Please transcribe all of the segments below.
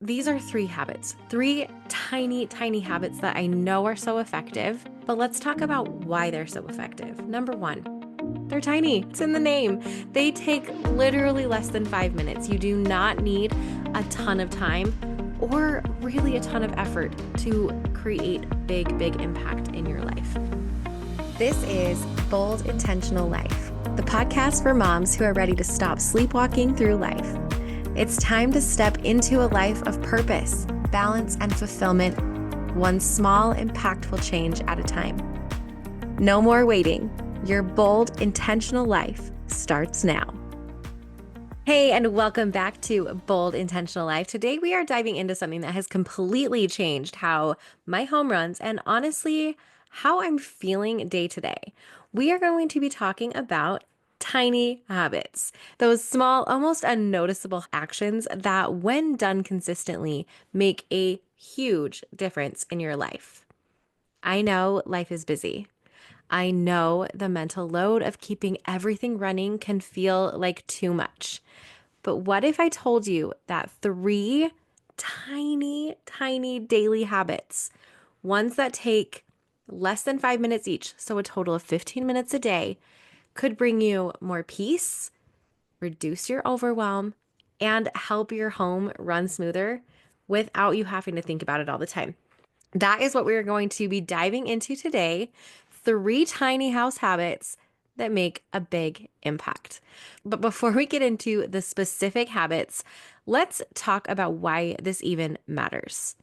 These are three habits, three tiny, tiny habits that I know are so effective, but let's talk about why they're so effective. Number one, they're tiny. It's in the name. They take literally less than 5 minutes. You do not need a ton of time or really a ton of effort to create big, big impact in your life. This is Bold Intentional Life, the podcast for moms who are ready to stop sleepwalking through life. It's time to step into a life of purpose, balance, and fulfillment, one small, impactful change at a time. No more waiting. Your bold, intentional life starts now. Hey, and welcome back to Bold Intentional Life. Today, we are diving into something that has completely changed how my home runs and honestly, how I'm feeling day to day. We are going to be talking about tiny habits, those small, almost unnoticeable actions that, when done consistently, make a huge difference in your life. I know life is busy. I know the mental load of keeping everything running can feel like too much. But what if I told you that three tiny, tiny daily habits, ones that take less than 5 minutes each, so a total of 15 minutes a day, could bring you more peace, reduce your overwhelm, and help your home run smoother without you having to think about it all the time? That is what we're going to be diving into today. Three tiny house habits that make a big impact. But before we get into the specific habits, let's talk about why this even matters.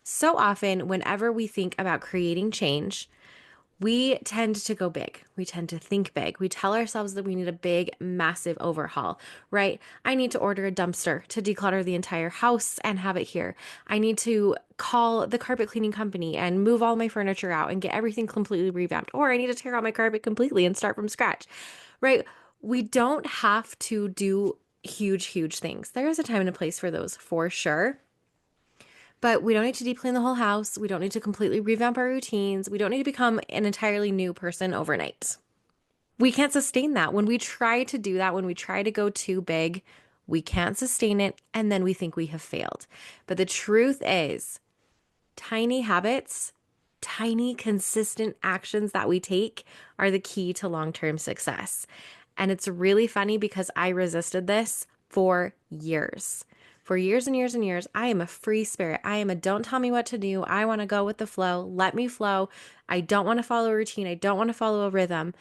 So often, whenever we think about creating change, we tend to go big. We tend to think big. We tell ourselves that we need a big, massive overhaul, right? I need to order a dumpster to declutter the entire house and have it here. I need to call the carpet cleaning company and move all my furniture out and get everything completely revamped. Or I need to tear out my carpet completely and start from scratch, right? We don't have to do huge, huge things. There is a time and a place for those for sure. But we don't need to deep clean the whole house. We don't need to completely revamp our routines. We don't need to become an entirely new person overnight. We can't sustain that. When we try to do that, when we try to go too big, we can't sustain it. And then we think we have failed. But the truth is, tiny habits, tiny consistent actions that we take are the key to long-term success. And it's really funny because I resisted this for years. For years and years and years, I am a free spirit. I am a don't tell me what to do. I want to go with the flow. Let me flow. I don't want to follow a routine. I don't want to follow a rhythm.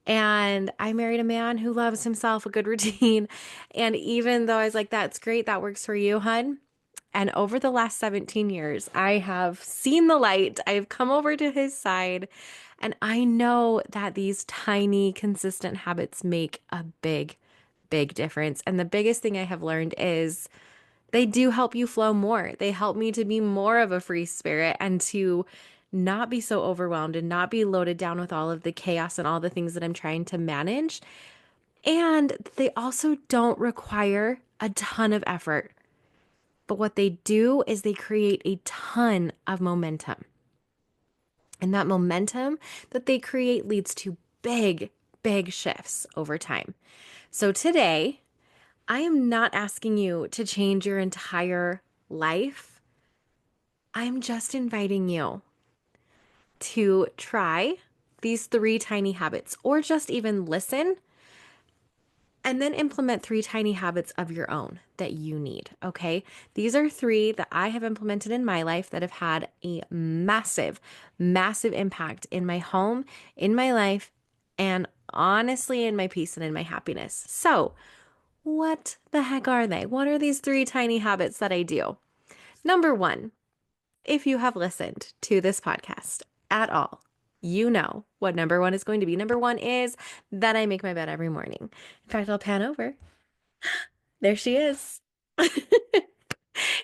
And I married a man who loves himself a good routine. And even though I was like, that's great, that works for you, hun. And over the last 17 years, I have seen the light. I've come over to his side. And I know that these tiny, consistent habits make a big, big difference. And the biggest thing I have learned is they do help you flow more. They help me to be more of a free spirit and to not be so overwhelmed and not be loaded down with all of the chaos and all the things that I'm trying to manage. And they also don't require a ton of effort. But what they do is they create a ton of momentum. And that momentum that they create leads to big, big shifts over time. So today, I am not asking you to change your entire life. I'm just inviting you to try these three tiny habits, or just even listen and then implement three tiny habits of your own that you need. Okay. These are three that I have implemented in my life that have had a massive, massive impact in my home, in my life, and honestly, in my peace and in my happiness. So, what the heck are they? What are these three tiny habits that I do? Number one, if you have listened to this podcast at all, you know what number one is going to be. Number one is that I make my bed every morning. In fact, I'll pan over. There she is.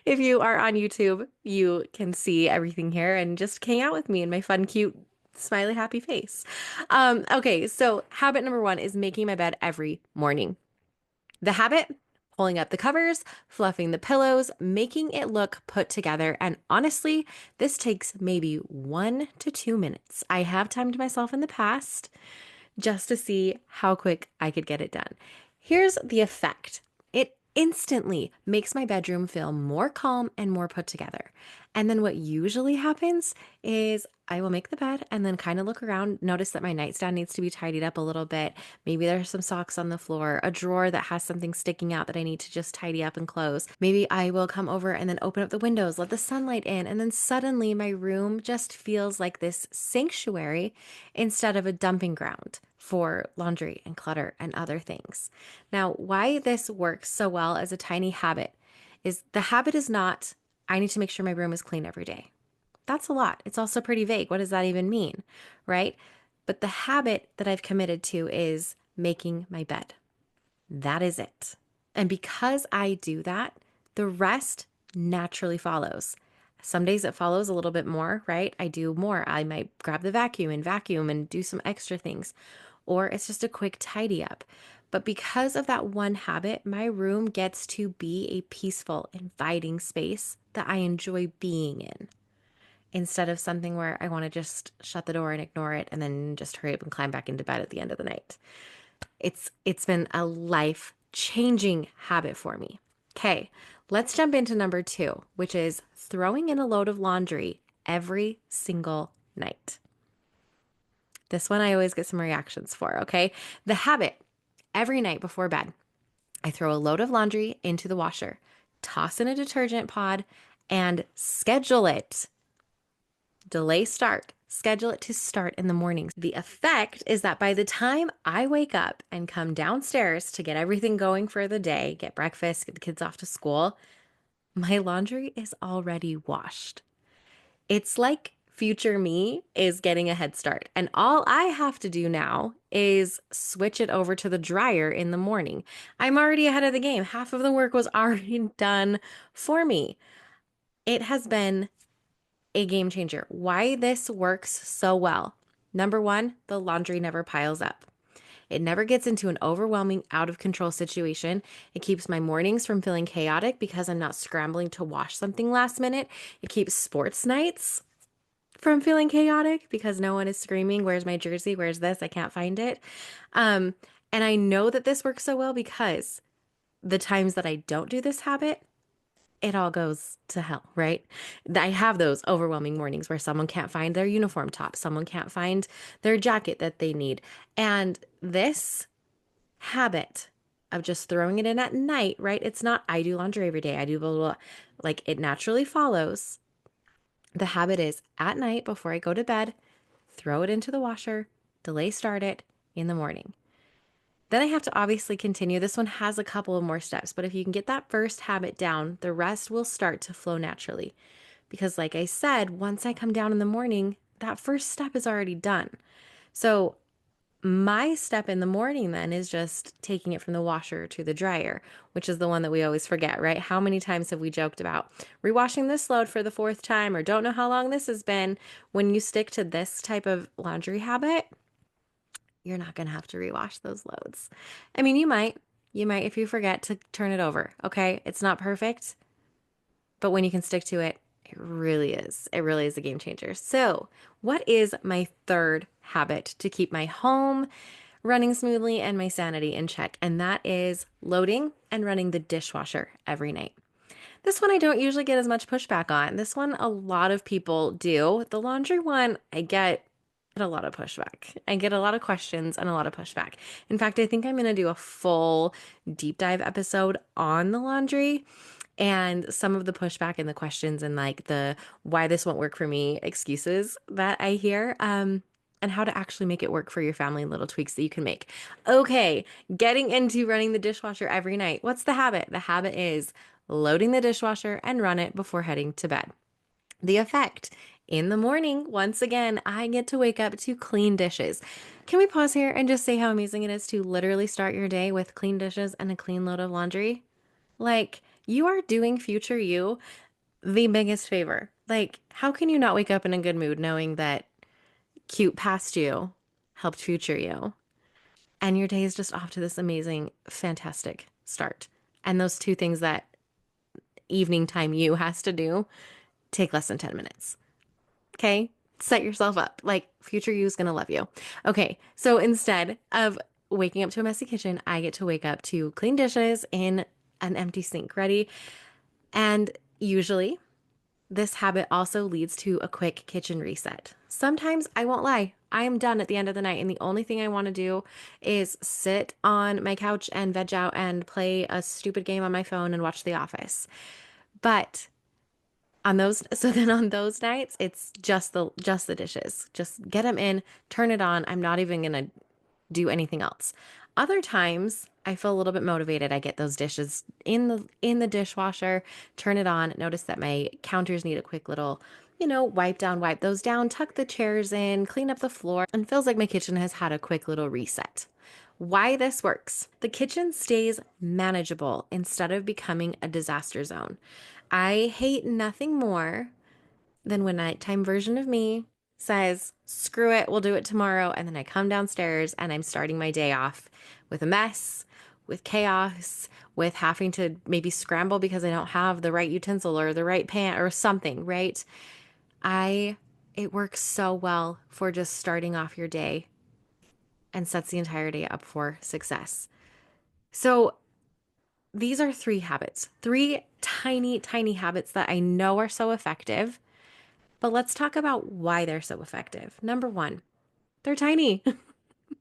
If you are on YouTube, you can see everything here and just hang out with me in my fun, cute, smiley, happy face. Okay, so habit number one is making my bed every morning. The habit, pulling up the covers, fluffing the pillows, making it look put together. And honestly, this takes maybe 1 to 2 minutes. I have timed myself in the past just to see how quick I could get it done. Here's the effect. It instantly makes my bedroom feel more calm and more put together. And then what usually happens is I will make the bed and then kind of look around, notice that my nightstand needs to be tidied up a little bit. Maybe there's some socks on the floor, a drawer that has something sticking out that I need to just tidy up and close. Maybe I will come over and then open up the windows, let the sunlight in, and then suddenly my room just feels like this sanctuary instead of a dumping ground for laundry and clutter and other things. Now, why this works so well as a tiny habit is the habit is not, I need to make sure my room is clean every day. That's a lot. It's also pretty vague. What does that even mean? Right? But the habit that I've committed to is making my bed. That is it. And because I do that, the rest naturally follows. Some days it follows a little bit more, right? I do more. I might grab the vacuum and do some extra things, or it's just a quick tidy up. But because of that one habit, my room gets to be a peaceful, inviting space that I enjoy being in instead of something where I want to just shut the door and ignore it and then just hurry up and climb back into bed at the end of the night. It's been a life-changing habit for me. Okay, let's jump into number 2, which is throwing in a load of laundry every single night. This one I always get some reactions for, okay? The habit, every night before bed, I throw a load of laundry into the washer, toss in a detergent pod, and schedule it. Delay start. Schedule it to start in the mornings. The effect is that by the time I wake up and come downstairs to get everything going for the day, get breakfast, get the kids off to school, my laundry is already washed. It's like future me is getting a head start. And all I have to do now is switch it over to the dryer in the morning. I'm already ahead of the game. Half of the work was already done for me. It has been a game changer. Why this works so well. Number 1, the laundry never piles up. It never gets into an overwhelming, out of control situation. It keeps my mornings from feeling chaotic because I'm not scrambling to wash something last minute. It keeps sports nights from feeling chaotic because no one is screaming, "Where's my jersey? Where's this? I can't find it." And I know that this works so well because the times that I don't do this habit, it all goes to hell, right? I have those overwhelming mornings where someone can't find their uniform top, someone can't find their jacket that they need. And this habit of just throwing it in at night, right? It's not, I do laundry every day, I do blah, blah, blah. Like it naturally follows. The habit is at night before I go to bed, throw it into the washer, delay start it in the morning. Then I have to obviously continue. This one has a couple of more steps, but if you can get that first habit down, the rest will start to flow naturally. Because like I said, once I come down in the morning, that first step is already done. So my step in the morning then is just taking it from the washer to the dryer, which is the one that we always forget, right? How many times have we joked about rewashing this load for the 4th time or don't know how long this has been? When you stick to this type of laundry habit, you're not going to have to rewash those loads. I mean, you might if you forget to turn it over, okay? It's not perfect, but when you can stick to it, it really is. It really is a game changer. So, what is my 3rd habit to keep my home running smoothly and my sanity in check? And that is loading and running the dishwasher every night. This one I don't usually get as much pushback on. This one a lot of people do. The laundry one, I get a lot of pushback. I get a lot of questions and a lot of pushback. In fact, I think I'm going to do a full deep dive episode on the laundry and some of the pushback and the questions and like the why this won't work for me excuses that I hear. And how to actually make it work for your family and little tweaks that you can make. Okay, getting into running the dishwasher every night. What's the habit? The habit is loading the dishwasher and run it before heading to bed. The effect in the morning, once again, I get to wake up to clean dishes. Can we pause here and just say how amazing it is to literally start your day with clean dishes and a clean load of laundry? Like, you are doing future you the biggest favor. Like, how can you not wake up in a good mood knowing that cute past you helped future you? And your day is just off to this amazing, fantastic start. And those 2 things that evening time you has to do take less than 10 minutes. Okay? Set yourself up. Like, future you is going to love you. Okay, so instead of waking up to a messy kitchen, I get to wake up to clean dishes in an empty sink ready. And usually, this habit also leads to a quick kitchen reset. Sometimes, I won't lie, I am done at the end of the night, and the only thing I want to do is sit on my couch and veg out and play a stupid game on my phone and watch The Office. But on those nights, it's just the dishes. Just get them in, turn it on. I'm not even gonna do anything else. Other times, I feel a little bit motivated. I get those dishes in the dishwasher, turn it on, notice that my counters need a quick little, wipe those down, tuck the chairs in, clean up the floor, and feels like my kitchen has had a quick little reset. Why this works. The kitchen stays manageable instead of becoming a disaster zone. I hate nothing more than when nighttime version of me says, screw it, we'll do it tomorrow. And then I come downstairs and I'm starting my day off with a mess, with chaos, with having to maybe scramble because I don't have the right utensil or the right pan or something, right? It works so well for just starting off your day and sets the entire day up for success. So these are three tiny, tiny habits that I know are so effective. But let's talk about why they're so effective. Number one, they're tiny.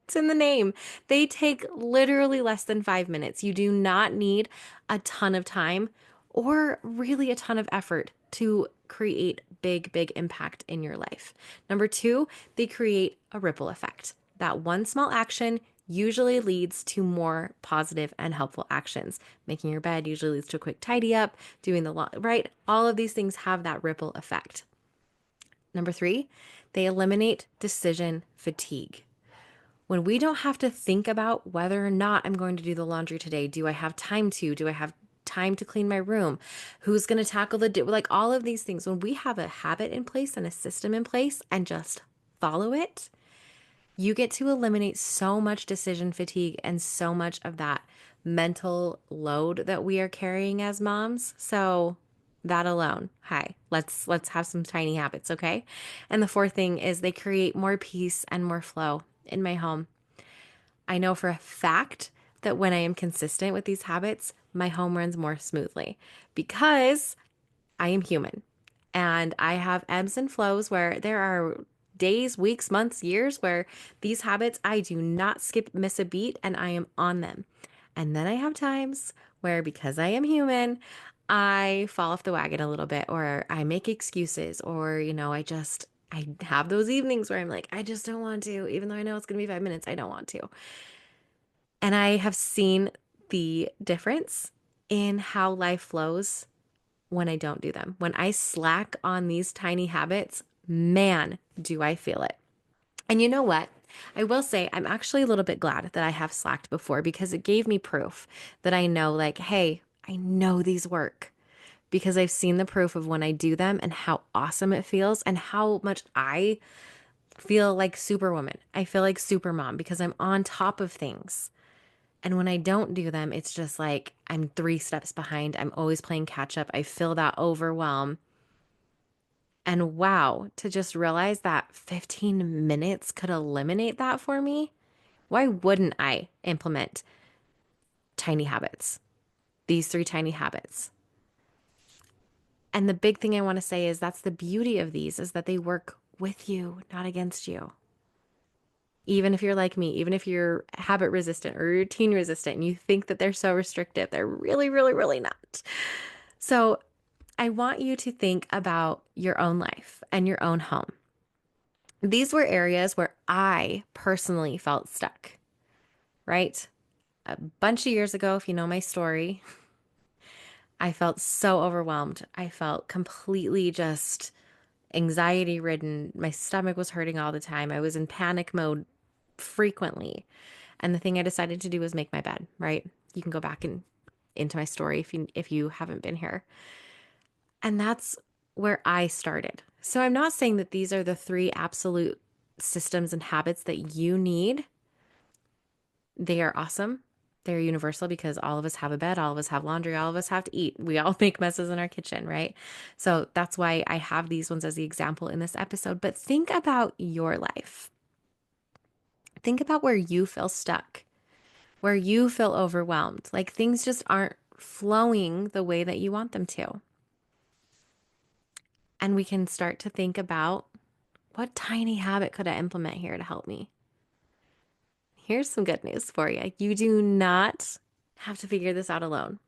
It's in the name. They take literally less than 5 minutes. You do not need a ton of time or really a ton of effort to create big, big impact in your life. Number two, they create a ripple effect. That one small action usually leads to more positive and helpful actions. Making your bed usually leads to a quick tidy up, doing the right? All of these things have that ripple effect. Number three, they eliminate decision fatigue. When we don't have to think about whether or not I'm going to do the laundry today, do I have time to? Do I have time to clean my room? Who's going to tackle like all of these things? When we have a habit in place and a system in place and just follow it, you get to eliminate so much decision fatigue and so much of that mental load that we are carrying as moms. So that alone, hi, let's have some tiny habits, okay? And the fourth thing is they create more peace and more flow in my home. I know for a fact that when I am consistent with these habits, my home runs more smoothly because I am human and I have ebbs and flows where there are days, weeks, months, years where these habits, I do not miss a beat, and I am on them. And then I have times where, because I am human, I fall off the wagon a little bit, or I make excuses, or, I have those evenings where I'm like, I just don't want to, even though I know it's going to be 5 minutes, I don't want to. And I have seen the difference in how life flows when I don't do them. When I slack on these tiny habits, man, do I feel it. And you know what? I will say I'm actually a little bit glad that I have slacked before because it gave me proof that I know, like, hey, I know these work because I've seen the proof of when I do them and how awesome it feels and how much I feel like superwoman. I feel like supermom because I'm on top of things. And when I don't do them, it's just like I'm 3 steps behind. I'm always playing catch up. I feel that overwhelm. And wow, to just realize that 15 minutes could eliminate that for me. Why wouldn't I implement tiny habits? These 3 tiny habits. And the big thing I want to say is that's the beauty of these is that they work with you, not against you. Even if you're like me, even if you're habit resistant or routine resistant and you think that they're so restrictive, they're really, really, really not. So I want you to think about your own life and your own home. These were areas where I personally felt stuck, right? A bunch of years ago, if you know my story, I felt so overwhelmed. I felt completely just anxiety ridden. My stomach was hurting all the time. I was in panic mode frequently. And the thing I decided to do was make my bed, right? You can go back and into my story if you haven't been here. And that's where I started. So I'm not saying that these are the 3 absolute systems and habits that you need. They are awesome. They're universal because all of us have a bed, all of us have laundry, all of us have to eat. We all make messes in our kitchen, right? So that's why I have these ones as the example in this episode. But think about your life. Think about where you feel stuck, where you feel overwhelmed. Like things just aren't flowing the way that you want them to. And we can start to think about, what tiny habit could I implement here to help me? Here's some good news for you. You do not have to figure this out alone.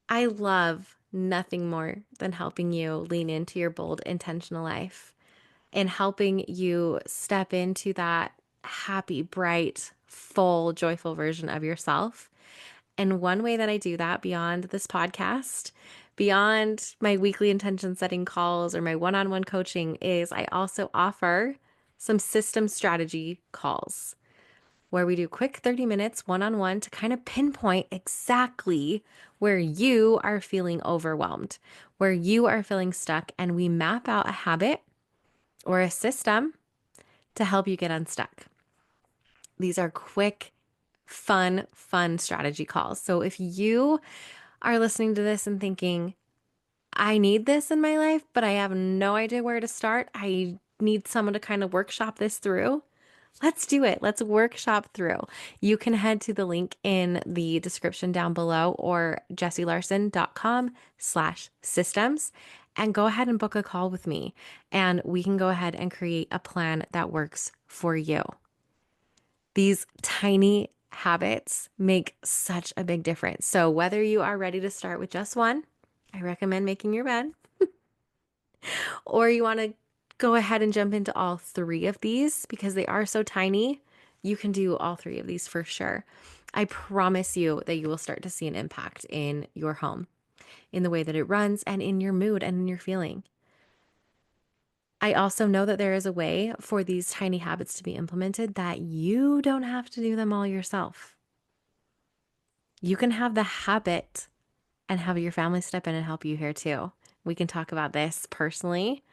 I love nothing more than helping you lean into your bold, intentional life and helping you step into that happy, bright, full, joyful version of yourself. And one way that I do that beyond this podcast, beyond my weekly intention setting calls or my one-on-one coaching, is I also offer some system strategy calls where we do quick 30 minutes one-on-one to kind of pinpoint exactly where you are feeling overwhelmed, where you are feeling stuck, and we map out a habit or a system to help you get unstuck. These are quick, fun strategy calls. So if you are listening to this and thinking, I need this in my life, but I have no idea where to start, I need someone to kind of workshop this through, let's do it. Let's workshop through. You can head to the link in the description down below or jessielarson.com/systems and go ahead and book a call with me. And we can go ahead and create a plan that works for you. These tiny habits make such a big difference. So whether you are ready to start with just one, I recommend making your bed, or you want to go ahead and jump into all three of these because they are so tiny, you can do all three of these for sure. I promise you that you will start to see an impact in your home, in the way that it runs, and in your mood and in your feeling. I also know that there is a way for these tiny habits to be implemented that you don't have to do them all yourself. You can have the habit and have your family step in and help you here too. We can talk about this personally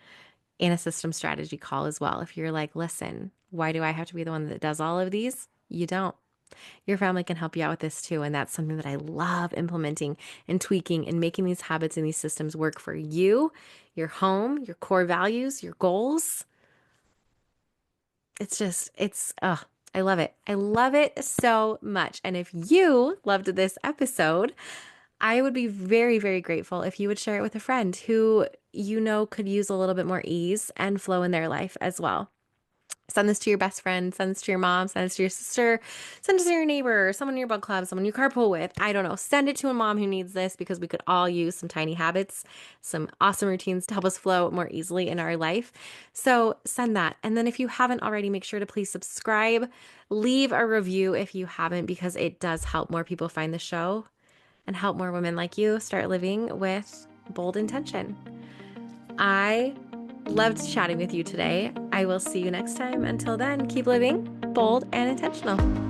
in a system strategy call as well. If you're like, listen, why do I have to be the one that does all of these? You don't. Your family can help you out with this too. And that's something that I love implementing and tweaking and making these habits and these systems work for you, your home, your core values, your goals. I love it. I love it so much. And if you loved this episode, I would be very, very grateful if you would share it with a friend who you know could use a little bit more ease and flow in their life as well. Send this to your best friend, send this to your mom, send this to your sister, send it to your neighbor, someone in your book club, someone you carpool with. I don't know. Send it to a mom who needs this because we could all use some tiny habits, some awesome routines to help us flow more easily in our life. So send that. And then if you haven't already, make sure to please subscribe, leave a review if you haven't, because it does help more people find the show and help more women like you start living with bold intention. I loved chatting with you today. I will see you next time. Until then, keep living bold and intentional.